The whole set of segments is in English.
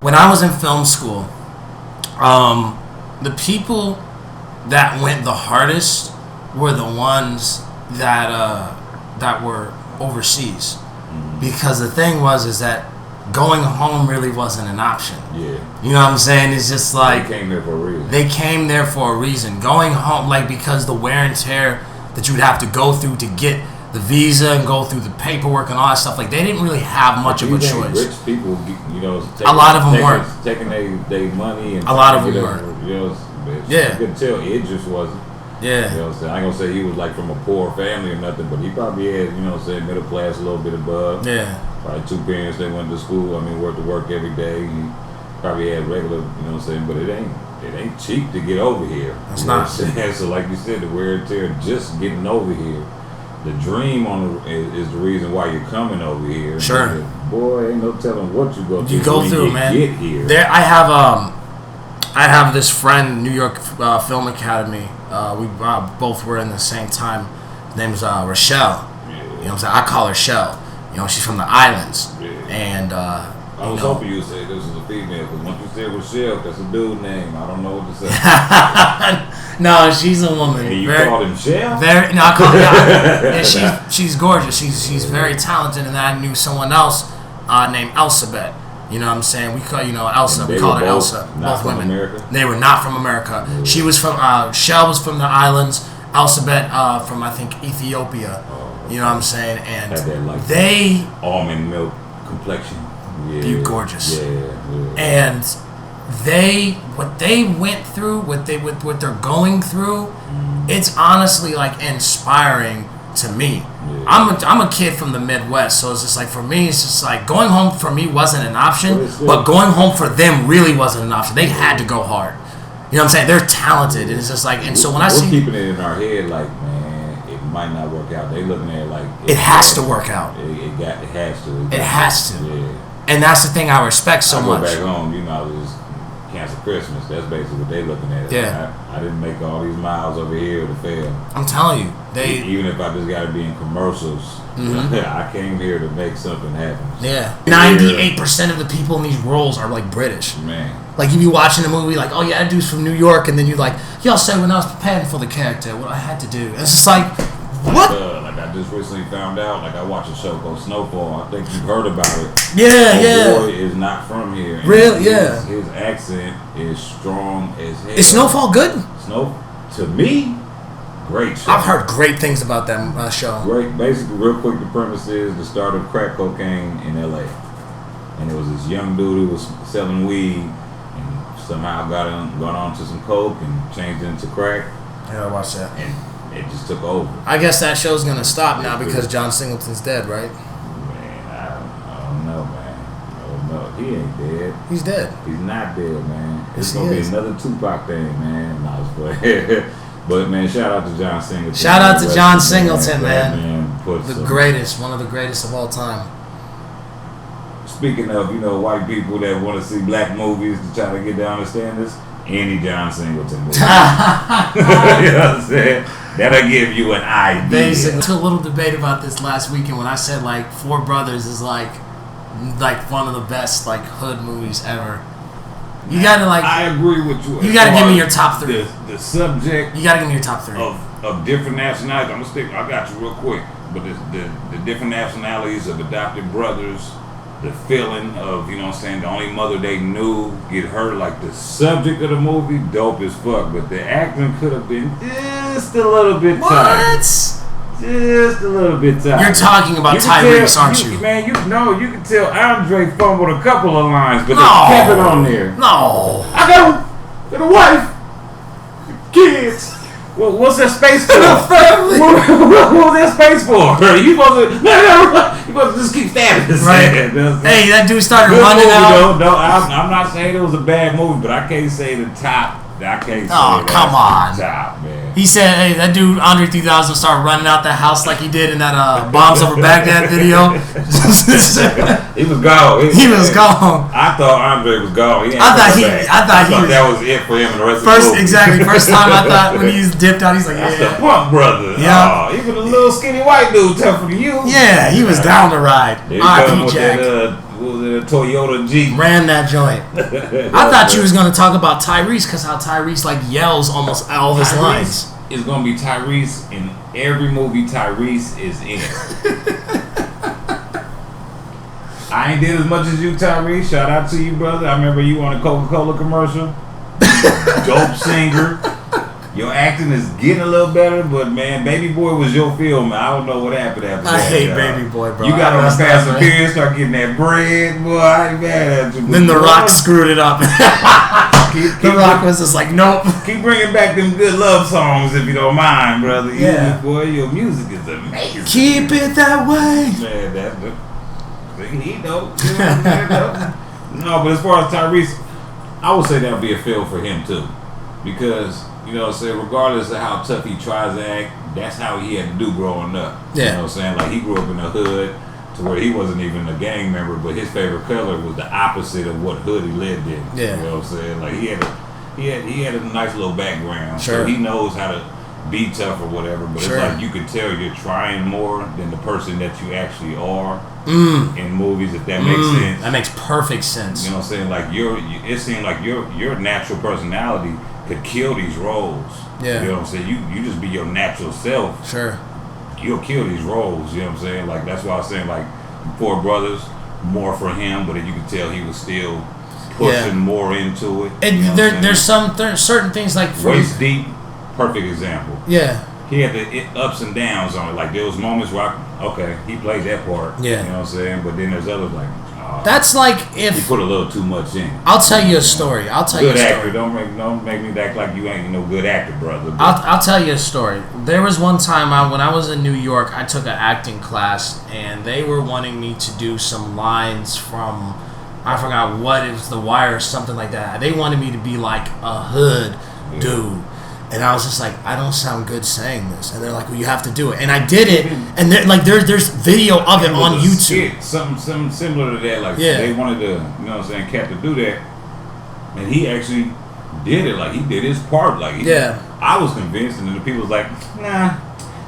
when I was in film school, the people that went the hardest were the ones that were overseas, because the thing is that going home really wasn't an option. Yeah. You know what I'm saying? It's just like they came there for a reason. They came there for a reason. Going home, like, because the wear and tear that you would have to go through to get the visa and go through the paperwork and all that stuff, like, they didn't really have much of a choice. Rich people, you know, a lot of them weren't taking their money, and a lot of them weren't. You know, yeah. You could tell it just wasn't. Yeah. You know what I'm saying? I ain't gonna say he was like from a poor family or nothing, but he probably had, you know what I'm saying, middle class, a little bit above. Yeah. Probably two parents that went to school. I mean, worked to work every day. He probably had regular, you know what I'm saying, but it ain't cheap to get over here. It's not. So like you said, the wear and tear, just getting over here. The dream is the reason why you're coming over here. Sure. And boy, ain't no telling what you go through. You go through, man. Get here. There, I have this friend, New York Film Academy. We both were in the same time. His name's Rochelle. Yeah. You know what I'm saying? I call her Shell. You know, she's from the islands. Yeah. And I was hoping you would say this was a female, because once you said Rochelle, that's a dude name. I don't know what to say. No, she's a woman. And you called him Shell? No, I call her. Yeah, she's gorgeous. She's very talented, and I knew someone else named Elsabet. You know what I'm saying? We call Elsa. We called her Elsa. Both women. America? They were not from America. Yeah. She was from Shell was from the islands. Elsabet from, I think, Ethiopia. You know what I'm saying? And they almond milk complexion. Yeah. You're gorgeous. Yeah. And what they went through, what they're going through, it's honestly like inspiring to me. Yeah. I'm a kid from the Midwest, so it's just like, for me, it's just like going home for me wasn't an option, but going home for them really wasn't an option. They had to go hard. You know what I'm saying? They're talented, and it's just like, and so when I see, we're keeping it in our head, like, man, it might not work out. They looking at it like it has to work out. It has to. It has to. Yeah. And that's the thing I respect so much. I go back home, you know, I was cancel Christmas. That's basically what they looking at. Yeah. I didn't make all these miles over here to fail. I'm telling you, even if I just got to be in commercials, I came here to make something happen. Yeah. 98% of the people in these roles are like British. Man. Like, you be watching a movie, like, oh yeah, that dude's from New York, and then you're like, y'all said when I was preparing for the character, what I had to do. And it's just like, what? Like I just recently found out, like I watched a show called Snowfall. I think you've heard about it. Yeah. Boy is not from here. Really? Yeah. His accent is strong as hell. Is Snowfall good? To me, great show. I've heard great things about that show. Great. Basically, real quick, the premise is the start of crack cocaine in L.A. And it was this young dude who was selling weed and somehow got on to some coke and changed it into crack. Yeah, I watched that. And it just took over. I guess that show's gonna stop now because John Singleton's dead, right? Man, I don't know, man. I don't know. He ain't dead. He's dead. He's not dead, man. Yes, It's gonna be another Tupac thing, man. No, I was playing. But man, shout out to John Singleton. Shout out to John Singleton, man. The greatest, one of the greatest of all time. Speaking of, you know, white people that want to see black movies to try to get to understand this, any John Singleton movie. You know what I'm saying? That'll give you an idea. Basically, a little debate about this last weekend when I said like Four Brothers is like one of the best like hood movies ever. You gotta like. I agree with you. You gotta give me your top three. The subject. You gotta give me your top three of different nationalities. I'm gonna stick. I got you real quick. But the different nationalities of adopted brothers. The feeling of, you know what I'm saying, the only mother they knew get hurt, like the subject of the movie, dope as fuck, but the acting could have been just a little bit tight. Just a little bit tight. You're talking about Tyrese, aren't you? Man, you can tell Andre fumbled a couple of lines, but they kept it on there. No. I got a wife, kids. Well, what's that space for? What was that space for? You supposed to just keep stabbing this right. Hey, that dude started running out. No, I'm not saying it was a bad movie, but I can't say the top. I can't say come on. Top, man. He said, hey, that dude, Andre 3000, started running out the house like he did in that Bombs Over Baghdad video. He was gone. He was gone. I thought Andre was gone. I thought that was it for him and the rest of the movie. Exactly. First time I thought when he dipped out, he's like, that's the Punk brother. Yeah. Even the little skinny white dude tougher than you. Yeah, he was down to ride. He come with that was it, a Toyota Jeep. Ran that joint. I thought you was gonna talk about Tyrese, because how Tyrese like yells almost all of his lines. Is gonna be Tyrese in every movie Tyrese is in. I ain't did as much as you, Tyrese. Shout out to you, brother. I remember you on a Coca-Cola commercial. Dope singer. Your acting is getting a little better, but man, Baby Boy was your film. Man. I don't know what happened after that. I hate Baby Boy, bro. You got on the Fast and Furious, start getting that bread, boy. I ain't mad at you. Then The Rock screwed it up. The Rock was just like, nope. Keep bringing back them good love songs if you don't mind, brother. Yeah. Boy, your music is amazing. Keep it that way. Man, that's he dope. No, but as far as Tyrese, I would say that would be a fail for him too, because you know what I'm saying, regardless of how tough he tries to act, that's how he had to do growing up. Yeah. You know what I'm saying, like he grew up in the hood to where he wasn't even a gang member, but his favorite color was the opposite of what hood he lived in. Yeah. You know what I'm saying, like he had a nice little background. Sure. So he knows how to be tough or whatever, but Sure. it's like you can tell you're trying more than the person that you actually are in movies, if that makes sense. That makes perfect sense. You know what I'm saying? Like it seemed like your natural personality could kill these roles. Yeah. You know what I'm saying? You just be your natural self. Sure. You'll kill these roles. You know what I'm saying? Like that's why I was saying like Four Brothers, more for him, but then you could tell he was still pushing more into it. And you know there's certain things like Waist Deep, perfect example. Yeah. He had the ups and downs on it. Like there was moments where he played that part. Yeah. You know what I'm saying? But then there's others like that's like he if put a little too much in. I'll tell you a story. I'll tell you a Good story. actor. Don't make me act like you ain't no good actor, brother. I'll tell you a story. There was one time when I was in New York, I took an acting class, and they were wanting me to do some lines from, I forgot what, it was The Wire or something like that. They wanted me to be like a hood dude. And I was just like, I don't sound good saying this. And they're like, well, you have to do it. And I did it. And there's video of it on YouTube. Skit, something similar to that. Like they wanted to, you know what I'm saying, Cap to do that. And he actually did it. Like he did his part. Like I was convinced, and then the people was like, nah,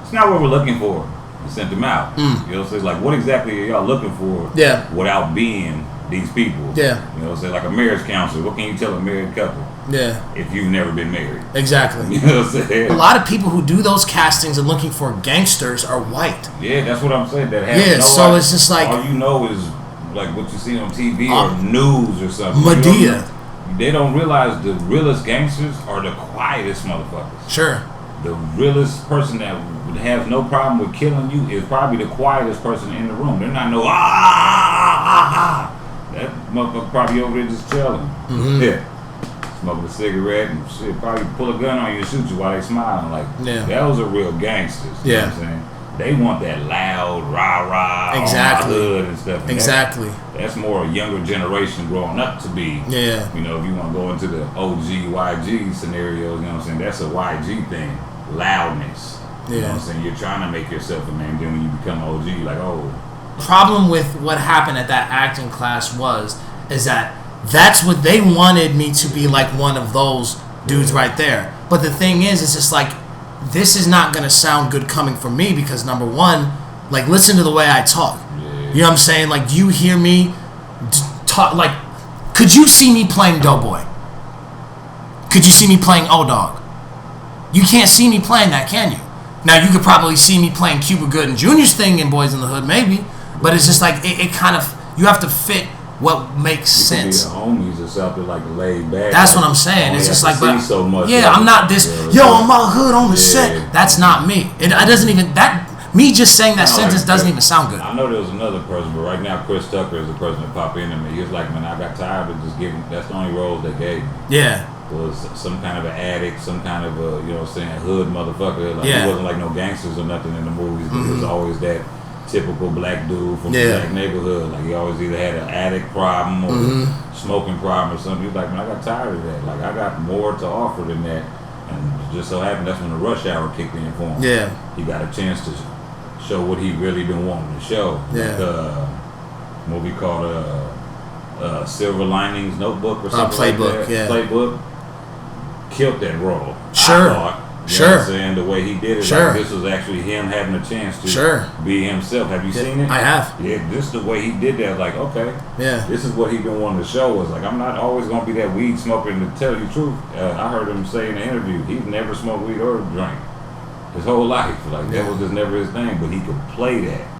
it's not what we're looking for. We sent them out. You know what I'm saying? Like what exactly are y'all looking for without being these people? Yeah. You know what I'm saying? Like a marriage counselor. What can you tell a married couple? Yeah. If you've never been married. Exactly. You know what I'm saying? A lot of people who do those castings and looking for gangsters are white. Yeah, that's what I'm saying. That has so it's just like all you know is like what you see on TV or news or something. Medea. They don't realize the realest gangsters are the quietest motherfuckers. Sure. The realest person that has no problem with killing you is probably the quietest person in the room. They're not That motherfucker probably over there just chilling. Yeah. Smoking a cigarette and shit, probably pull a gun on you and shoot you while they smiling. Like, those are real gangsters. You know what I'm saying? They want that loud, rah-rah, exactly. on my hood and stuff. And exactly. That's more a younger generation growing up to be. Yeah. You know, if you want to go into the OG, YG scenarios, you know what I'm saying? That's a YG thing. Loudness. You know what I'm saying? You're trying to make yourself a man. Then when you become OG, you're like, oh. Problem with what happened at that acting class is that that's what they wanted me to be, like one of those dudes right there. But the thing is, it's just like, this is not going to sound good coming from me because, number one, like, listen to the way I talk. You know what I'm saying? Like, you hear me talk, like, could you see me playing Doughboy? Could you see me playing O-Dog? You can't see me playing that, can you? Now, you could probably see me playing Cuba Gooding Jr.'s thing in Boys in the Hood, maybe. But it's just like, it kind of, you have to fit what makes sense. Be the homies or something like laid back. That's what I'm saying. It's just like, but so much I'm not this. I'm my hood on the set. That's not me. It doesn't even me just saying that sentence doesn't even sound good. I know there was another person, but right now Chris Tucker is the person that popped into me. He was like, man, I got tired of just giving. That's the only roles they gave me. Yeah. Was some kind of an addict, some kind of a hood motherfucker. Like he wasn't like no gangsters or nothing in the movies. It was always that typical black dude from the black neighborhood. Like he always either had an addict problem or smoking problem or something. He was like, man, I got tired of that. Like I got more to offer than that. And it just so happened that's when the Rush Hour kicked in for him. Yeah. He got a chance to show what he really been wanting to show. Yeah. Like a movie called Silver Linings Notebook or something Playbook, like that. Playbook. Killed that role. Sure. I thought. You know what I'm saying? The way he did it, like this was actually him having a chance to be himself. Have you seen it? I have. Yeah, just the way he did that, like, okay, this is what he been wanting to show us. Like, I'm not always gonna be that weed smoker. To tell you the truth, I heard him say in the interview, he's never smoked weed or drank his whole life. Like that was just never his thing. But he could play that.